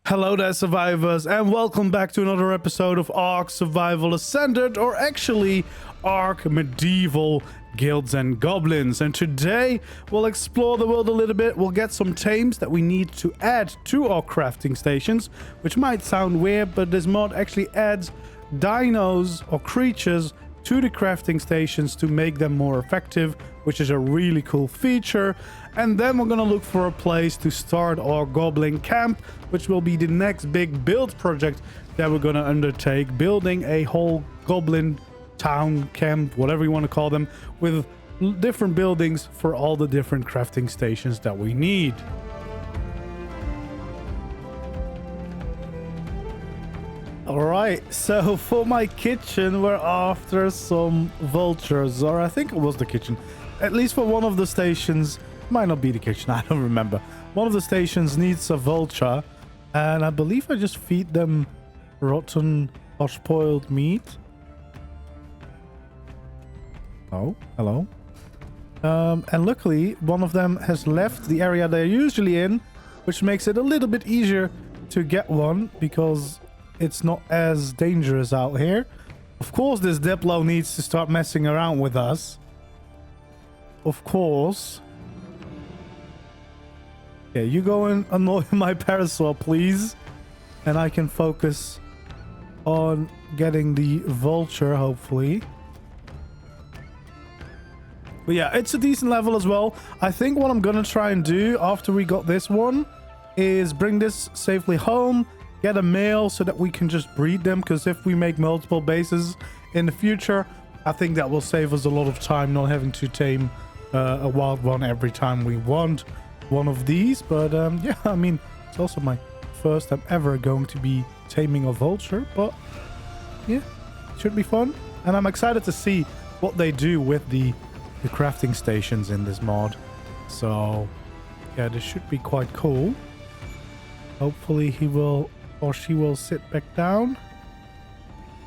Hello there, survivors, and welcome back to another episode of ARK Survival Ascended, or actually ARK Medieval Guilds and Goblins. And today we'll explore the world a little bit. We'll get some tames that we need to add to our crafting stations, which might sound weird, but this mod actually adds dinos or creatures to the crafting stations to make them more effective, which is a really cool feature. And then we're gonna look for a place to start our goblin camp, which will be the next big build project that we're gonna undertake, building a whole goblin town, camp, whatever you want to call them, with different buildings for all the different crafting stations that we need. Alright, so for my kitchen, we're after some vultures, or I think it was the kitchen. At least for one of the stations, might not be the kitchen, I don't remember. One of the stations needs a vulture, and I believe I just feed them rotten or spoiled meat. Oh, hello. And luckily, one of them has left the area they're usually in, which makes it a little bit easier to get one, because it's not as dangerous out here. Of course, this Diplo needs to start messing around with us. Of course. Yeah, you go and annoy my parasol, please. And I can focus on getting the vulture, hopefully. But yeah, it's a decent level as well. I think what I'm gonna try and do after we got this one is bring this safely home, get a male so that we can just breed them, because if we make multiple bases in the future, I think that will save us a lot of time not having to tame a wild one every time we want one of these. But yeah, I mean, it's also my first time ever going to be taming a vulture, but yeah, it should be fun. And I'm excited to see what they do with the crafting stations in this mod. So yeah, this should be quite cool. Hopefully he will or she will sit back down.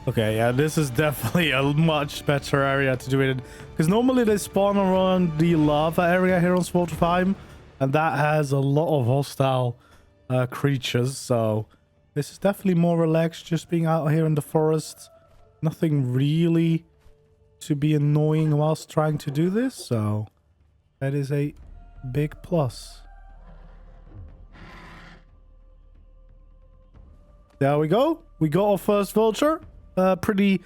Okay, yeah, this is definitely a much better area to do it in, because normally they spawn around the lava area here on Svartalfheim, and that has a lot of hostile creatures. So this is definitely more relaxed, just being out here in the forest. Nothing really to be annoying whilst trying to do this, so that is a big plus. There we go. We got our first vulture. Pretty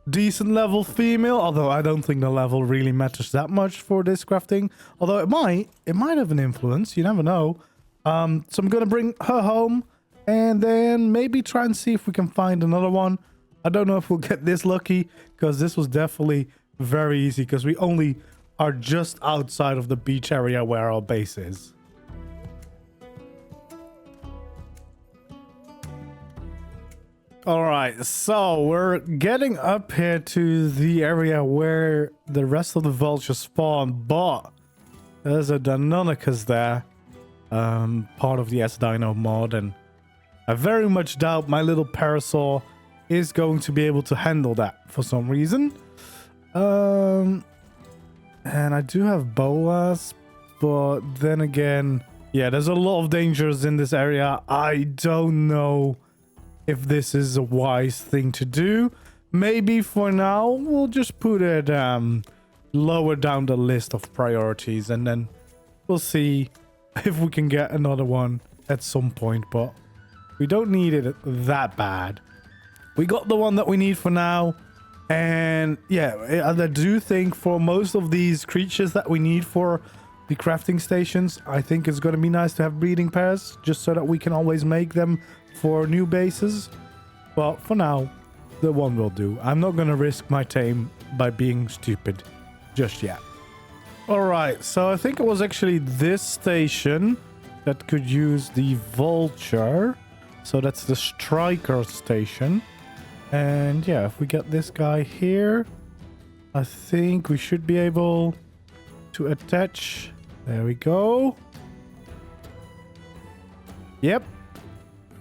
decent level female, although I don't think the level really matters that much for this crafting. Although it might have an influence. You never know. So I'm gonna bring her home and then maybe try and see if we can find another one. I don't know if we'll get this lucky, because this was definitely very easy, because we only are just outside of the beach area where our base is. All right, so we're getting up here to the area where the rest of the vultures spawn, but there's a Deinonychus there, part of the S-Dino mod, and I very much doubt my little parasol is going to be able to handle that for some reason. And I do have boas, but then again, yeah, there's a lot of dangers in this area. I don't know if this is a wise thing to do. Maybe for now we'll just put it lower down the list of priorities, and then we'll see if we can get another one at some point, but we don't need it that bad. We got the one that we need for now. And yeah, I do think for most of these creatures that we need for the crafting stations, I think it's going to be nice to have breeding pairs, just so that we can always make them for new bases. But for now, the one will do. I'm not going to risk my tame by being stupid just yet. Alright, so I think it was actually this station that could use the vulture. So that's the striker station. And yeah, if we get this guy here, I think we should be able to attach. There we go. Yep.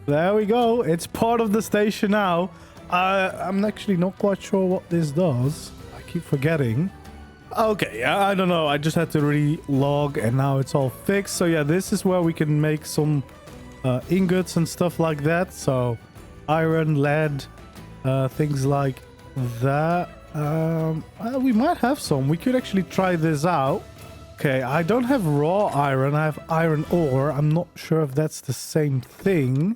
There we go. It's part of the station now. I'm actually not quite sure what this does. I keep forgetting. Okay, I don't know. I just had to re-log and now it's all fixed. So yeah, this is where we can make some ingots and stuff like that. So iron, lead, things like that. We might have some. We could actually try this out. Okay, I don't have raw iron. I have iron ore. I'm not sure if that's the same thing.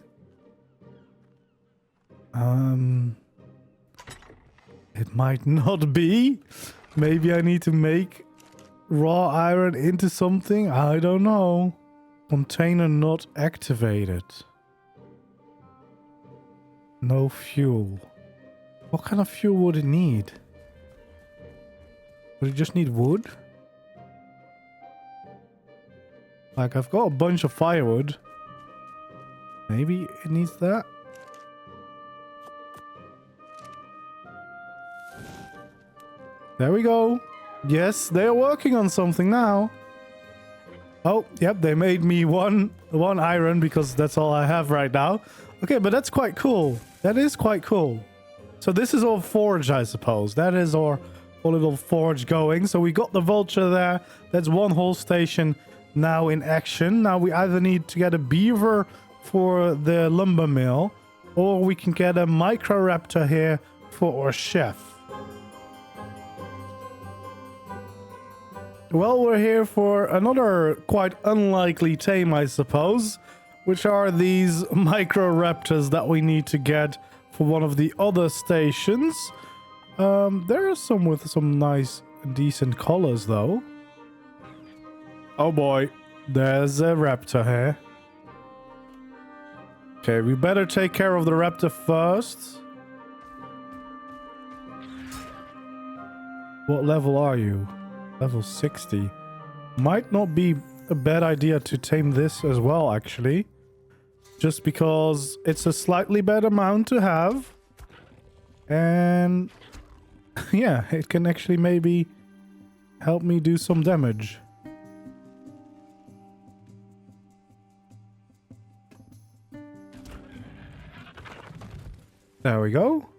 It might not be. Maybe I need to make raw iron into something. I don't know. Container not activated. No fuel. What kind of fuel would it need? Would it just need wood? Like, I've got a bunch of firewood. Maybe it needs that. There we go. Yes, they're working on something now. Oh, yep, they made me one iron because that's all I have right now. Okay, but that's quite cool. That is quite cool. So this is our forge, I suppose. That is our little forge going. So we got the vulture there. That's one whole station now in action. Now we either need to get a beaver for the lumber mill, or we can get a micro raptor here for our chef. Well, we're here for another quite unlikely tame, I suppose, which are these micro raptors that we need to get for one of the other stations. There are some with some nice, decent colors, though. Oh boy, there's a raptor here. Okay, we better take care of the raptor first. What level are you? Level 60. Might not be a bad idea to tame this as well, actually. Just because it's a slightly better mount to have. And yeah, it can actually maybe help me do some damage. There we go.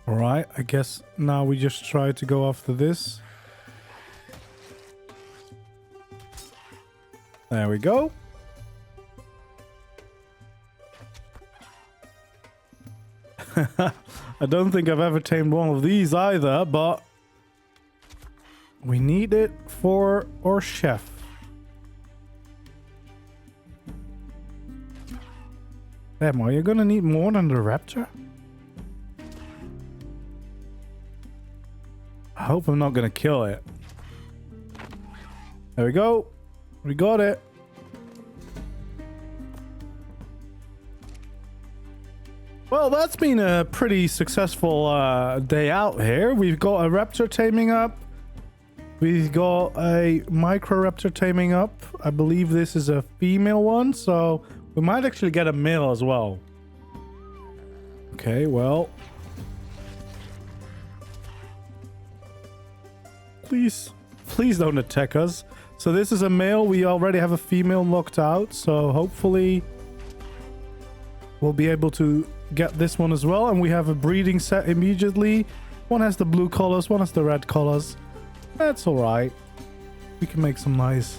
Alright, I guess now we just try to go after this. There we go. I don't think I've ever tamed one of these either, but we need it for our chef. Damn, are you gonna need more than the raptor? I hope I'm not gonna kill it. There we go. We got it. Well, that's been a pretty successful day out here. We've got a raptor taming up. We've got a micro-raptor taming up. I believe this is a female one, so we might actually get a male as well. Okay, well. Please don't attack us. So this is a male. We already have a female locked out, so hopefully we'll be able to get this one as well. And we have a breeding set immediately. One has the blue colors, one has the red colors. That's all right. We can make some nice...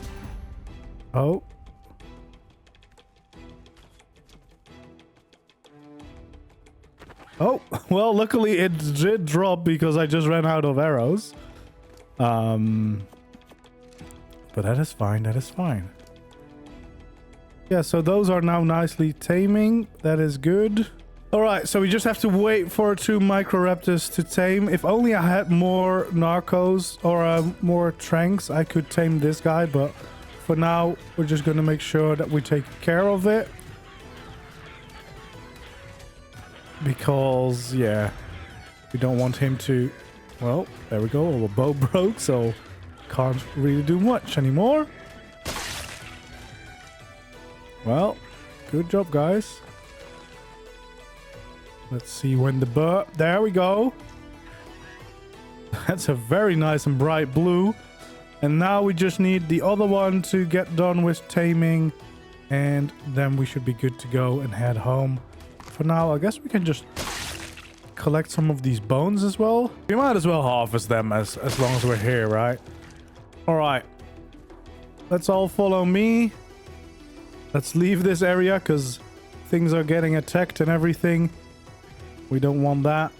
Oh. Oh, well, luckily it did drop because I just ran out of arrows. But that is fine, that is fine. Yeah, so those are now nicely taming. That is good. All right, so we just have to wait for 2 microraptors to tame. If only I had more narcos or more tranks, I could tame this guy. But for now, we're just going to make sure that we take care of it. Because, yeah, we don't want him to... Well, there we go. Our bow broke, so can't really do much anymore. Well, good job, guys. Let's see when the bird... There we go. That's a very nice and bright blue. And now we just need the other one to get done with taming. And then we should be good to go and head home. For now, I guess we can just collect some of these bones as well? We might as well harvest them as long as we're here, right? All right. Let's all follow me. Let's leave this area because things are getting attacked and everything. We don't want that.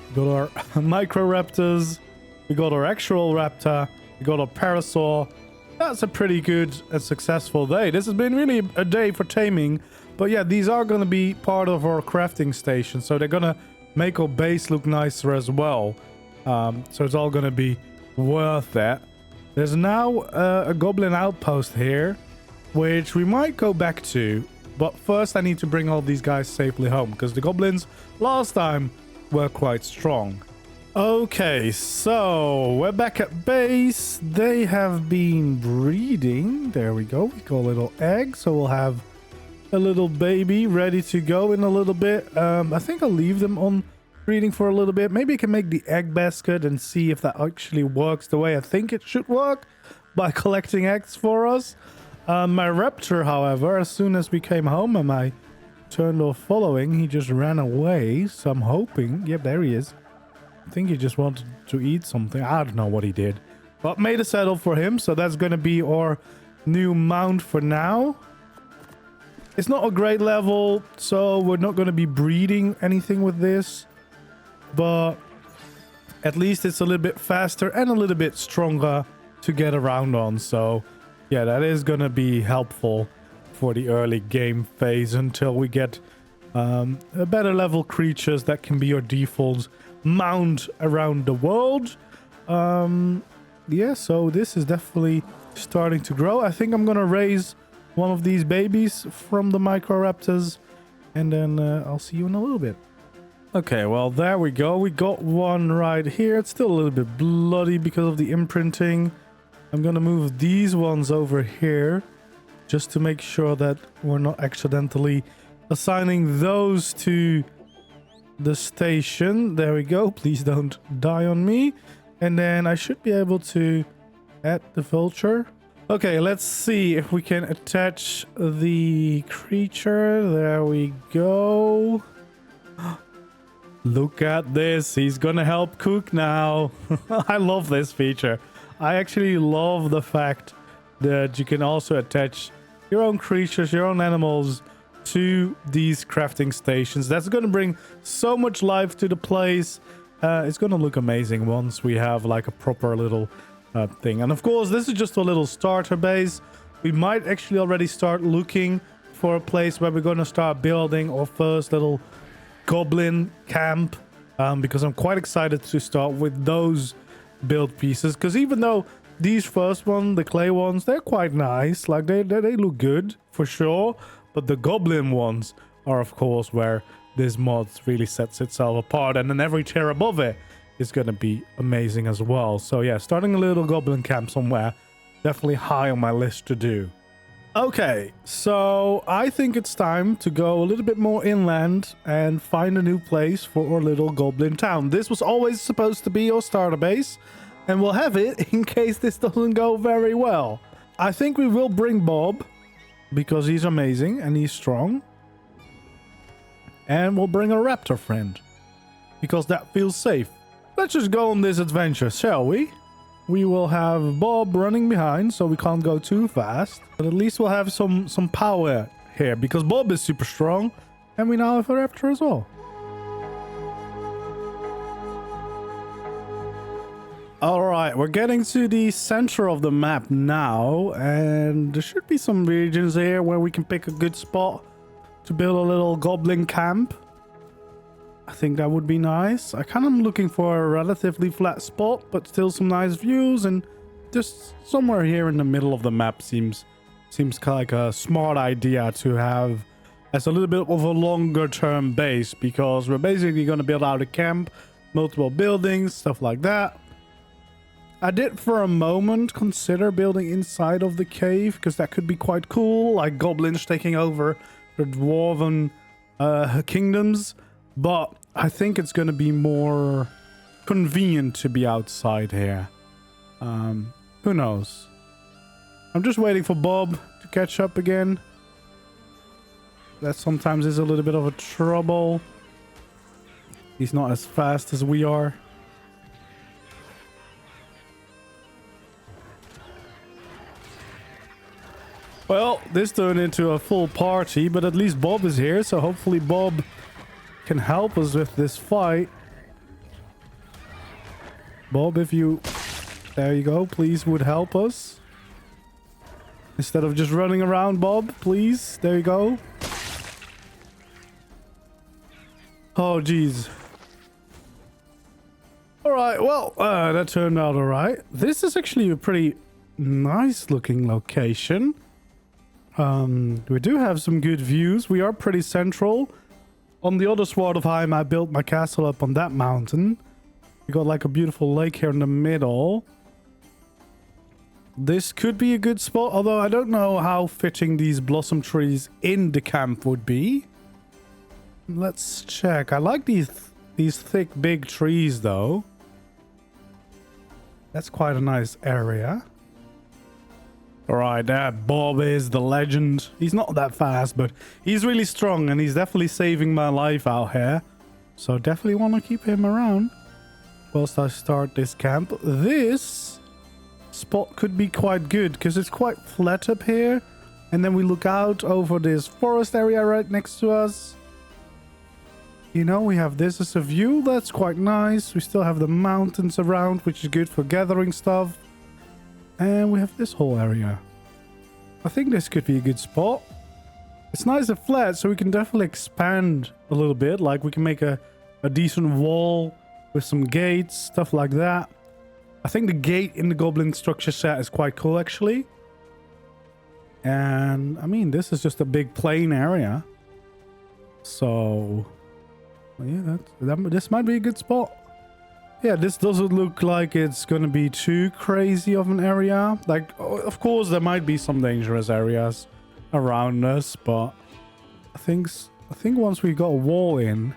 We got our micro raptors. We got our actual raptor. We got our parasaur. That's a pretty good and successful day. This has been really a day for taming. But yeah, these are going to be part of our crafting station. So they're going to make our base look nicer as well. So it's all going to be worth it. There's now a goblin outpost here, which we might go back to. But first I need to bring all these guys safely home, because the goblins last time were quite strong. Okay, so we're back at base. They have been breeding. There we go. We got a little egg, so we'll have a little baby ready to go in a little bit. I think I'll leave them on breeding for a little bit. Maybe I can make the egg basket and see if that actually works the way I think it should work by collecting eggs for us. My raptor, however, as soon as we came home and I turned off following, he just ran away. So I'm hoping... Yep, there he is. I think he just wanted to eat something. I don't know what he did. But made a saddle for him. So that's going to be our new mount for now. It's not a great level, so we're not going to be breeding anything with this. But at least it's a little bit faster and a little bit stronger to get around on. So yeah, that is going to be helpful for the early game phase until we get a better level creatures that can be your default mount around the world. Yeah, so this is definitely starting to grow. I think I'm going to raise one of these babies from the microraptors, and then I'll see you in a little bit. Okay, well, there we go. We got one right here. It's still a little bit bloody because of the imprinting. I'm gonna move these ones over here just to make sure that we're not accidentally assigning those to the station. There we go. Please don't die on me. And then I should be able to add the vulture. Okay, let's see if we can attach the creature. There we go. Look at this. He's gonna help cook now. I love this feature. I actually love the fact that you can also attach your own creatures, your own animals to these crafting stations. That's gonna bring so much life to the place. It's gonna look amazing once we have like a proper little thing. And of course, this is just a little starter base. We might actually already start looking for a place where we're gonna start building our first little goblin camp, because I'm quite excited to start with those build pieces, because even though these first ones, the clay ones, they're quite nice, like they look good for sure, but the goblin ones are of course where this mod really sets itself apart, and then every tier above it is going to be amazing as well. So yeah, starting a little goblin camp somewhere, definitely high on my list to do. Okay, so I think it's time to go a little bit more inland and find a new place for our little goblin town. This was always supposed to be our starter base, and we'll have it in case this doesn't go very well. I think we will bring Bob, because he's amazing and he's strong. And we'll bring a raptor friend, because that feels safe. Let's just go on this adventure, shall we? We will have Bob running behind, so we can't go too fast. But at least we'll have some power here, because Bob is super strong. And we now have a raptor as well. Alright, we're getting to the center of the map now. And there should be some regions here where we can pick a good spot to build a little goblin camp. I think that would be nice. I kind of am looking for a relatively flat spot, but still some nice views, and just somewhere here in the middle of the map seems like a smart idea to have as a little bit of a longer term base, because we're basically going to build out a camp, multiple buildings, stuff like that. I did for a moment consider building inside of the cave, because that could be quite cool, like goblins taking over the dwarven kingdoms. But I think it's going to be more convenient to be outside here. Who knows? I'm just waiting for Bob to catch up again. That sometimes is a little bit of a trouble. He's not as fast as we are. Well, this turned into a full party, but at least Bob is here, so hopefully Bob can help us with this fight. Bob, if you... There you go, please would help us. Instead of just running around, Bob, please. There you go. Oh, jeez. Alright, well, that turned out alright. This is actually a pretty nice looking location. We do have some good views. We are pretty central. On the other Svartalfheim, I built my castle up on that mountain. We got like a beautiful lake here in the middle. This could be a good spot, although I don't know how fitting these blossom trees in the camp would be. Let's check. I like these thick, big trees, though. That's quite a nice area. Alright, that Bob is the legend. He's not that fast, but he's really strong, and he's definitely saving my life out here. So definitely want to keep him around whilst I start this camp. This spot could be quite good, because it's quite flat up here. And then we look out over this forest area right next to us. You know, we have this as a view. That's quite nice. We still have the mountains around, which is good for gathering stuff. And we have this whole area. I think this could be a good spot. It's nice and flat, so we can definitely expand a little bit. Like, we can make a decent wall with some gates, stuff like that. I think the gate in the Goblin structure set is quite cool, actually. And, I mean, this is just a big plain area. So... yeah, this might be a good spot. Yeah, this doesn't look like it's gonna be too crazy of an area. Like, of course, there might be some dangerous areas around us, but I think once we got a wall in,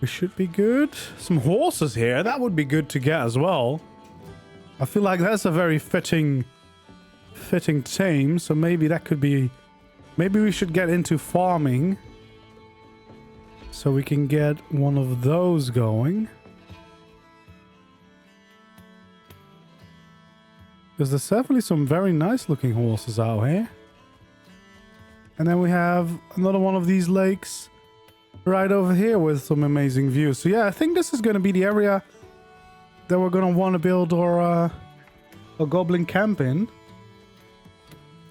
we should be good. Some horses here, that would be good to get as well. I feel like that's a very fitting tame, so maybe that could be... maybe we should get into farming. So we can get one of those going. Because there's definitely some very nice looking horses out here. And then we have another one of these lakes right over here with some amazing views. So yeah, I think this is going to be the area that we're going to want to build our goblin camp in.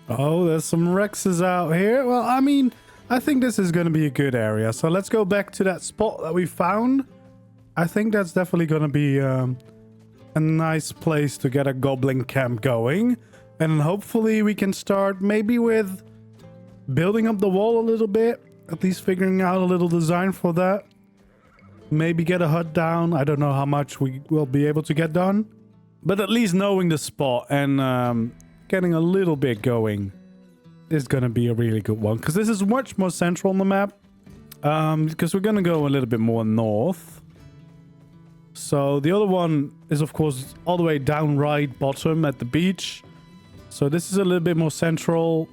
Oh, there's some Rexes out here. Well, I mean... I think this is going to be a good area. So let's go back to that spot that we found. I think that's definitely going to be a nice place to get a goblin camp going. And hopefully we can start maybe with building up the wall a little bit. At least figuring out a little design for that. Maybe get a hut down. I don't know how much we will be able to get done. But at least knowing the spot and getting a little bit going is going to be a really good one, because this is much more central on the map, because we're going to go a little bit more north. So the other one is of course all the way down right bottom at the beach, so this is a little bit more central.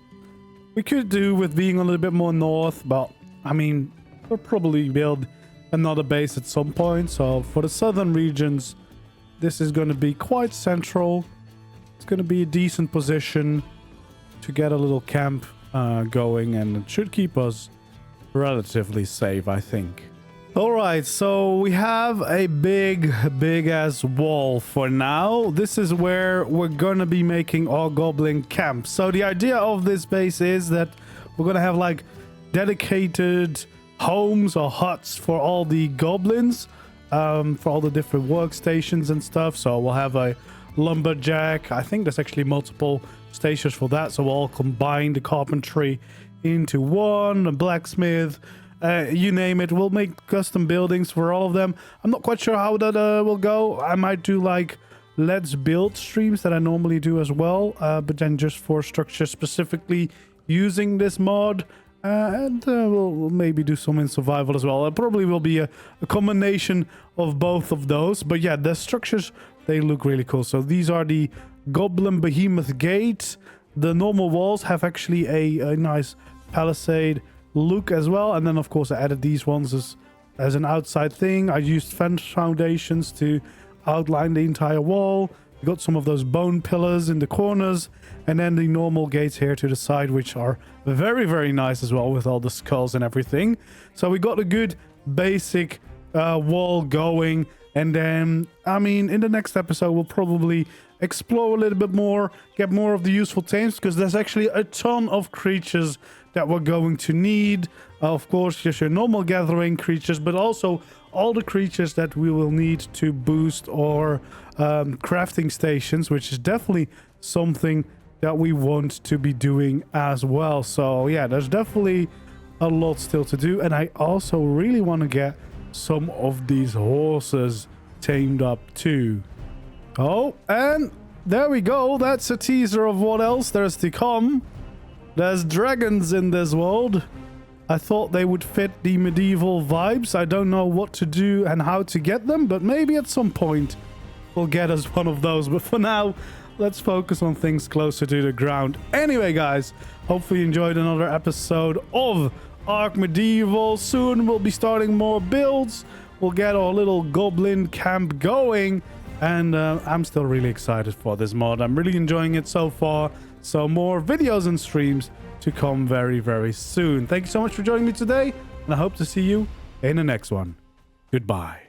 We could do with being a little bit more north, but I mean, we'll probably build another base at some point. So for the southern regions, this is going to be quite central. It's going to be a decent position to get a little camp going, and it should keep us relatively safe, I think. All right, so we have a big ass wall for now. This is where we're gonna be making our goblin camp. So the idea of this base is that we're gonna have like dedicated homes or huts for all the goblins, for all the different workstations and stuff. So we'll have a lumberjack. I think there's actually multiple stations for that, so we'll all combine the carpentry into one, a blacksmith, you name it. We'll make custom buildings for all of them. I'm not quite sure how that will go. I might do like let's build streams that I normally do as well, but then just for structure specifically using this mod, and we'll maybe do some in survival as well. It probably will be a combination of both of those, but yeah, the structures, they look really cool. So these are the Goblin Behemoth Gate. The normal walls have actually a nice palisade look as well, and then of course I added these ones as as an outside thing. I used fence foundations to outline the entire wall. We got some of those bone pillars in the corners, and then the normal gates here to the side, which are very, very nice as well, with all the skulls and everything. So we got a good basic wall going. And then, I mean, in the next episode, we'll probably explore a little bit more, get more of the useful tames, because there's actually a ton of creatures that we're going to need. Of course, just your normal gathering creatures, but also all the creatures that we will need to boost our crafting stations, which is definitely something that we want to be doing as well. So yeah, there's definitely a lot still to do. And I also really want to get some of these horses tamed up too. Oh, and there we go. That's a teaser of what else there's to come. There's dragons in this world. I thought they would fit the medieval vibes. I don't know what to do and how to get them, but maybe at some point we'll get us one of those. But for now, let's focus on things closer to the ground. Anyway, guys, hopefully you enjoyed another episode of ARK Medieval. Soon we'll be starting more builds. We'll get our little goblin camp going. And I'm still really excited for this mod. I'm really enjoying it so far. So more videos and streams to come very, very soon. Thank you so much for joining me today, and I hope to see you in the next one. Goodbye.